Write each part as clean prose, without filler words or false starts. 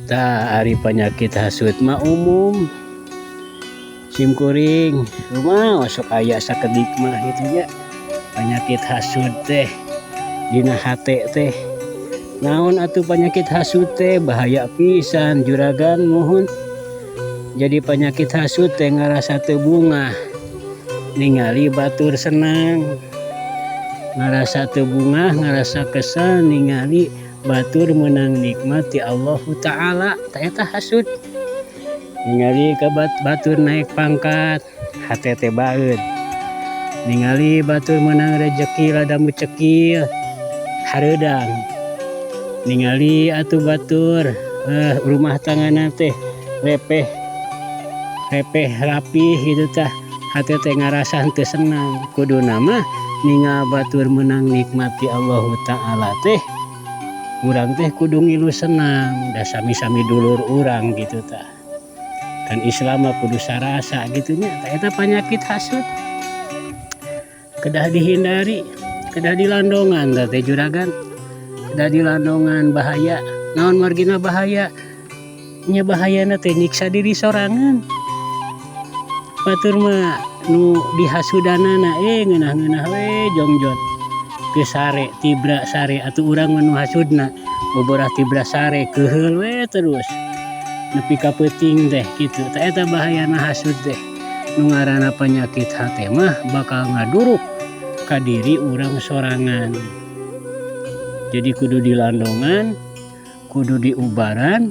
Tak ari penyakit hasut mah umum. Simkuring rumah masuk aya sakedik mah gitu ya. Penyakit hasut teh dina hate teh. Naon atuh penyakit hasut teh bahaya pisan juragan muhun. Jadi penyakit hasut teh ngarasa teu bungah. Ningali batur senang. Ngarasa teu bungah, ngarasa kesal ningali batur menang nikmat ti Allah Ta'ala. Eta hasut. Ningali ke batur naik pangkat, hate teh baeud. Ningali batur menang rejeki rada mucekil, hareudang. Ningali atuh batur rumah tanggana teh repeh rapi gitu tah, hate teh ngarasa teu senang. Kuduna mah ningal batur menang nikmati Allah Ta'ala teh urang teh kudu ngilu senang, da sami-sami dulur urang gitu tah. Kan Islam mah kudu sarasa gitu nya. Eta penyakit hasut kedah dihindari, kedah dilandongan teh juragan. Kedah dilandongan bahaya. Naon margina bahaya? Nya bahayana teh nyiksa diri sorangan. Batur mah nu dihasudanana ngeunah-ngeunah we jongjot. Ke sare tibra sare atuh urang mah nu hasudna boborah tibra sare keheul we terus. Nepi ka peuting teh kitu. Tah eta bahayana hasut teh. Nu ngaranna penyakit hate mah bakal ngaduruk ka diri urang sorangan. Jadi kudu dilandongan, kudu diubaran,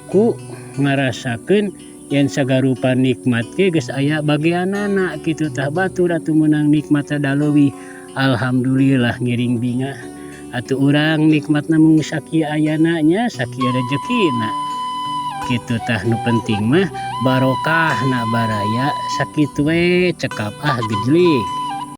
ku ngarasakeun yen sagarupa nikmat ge geus aya bageanana kitu tah. Batur atuh meunang nikmat da leuwih alhamdulillah ngiring bingah. Atuh urang nikmatna mung sakieu ayana nya sakieu rejekina. Kitu tah nu penting mah barokahna baraya sakitu we cekap gejlik.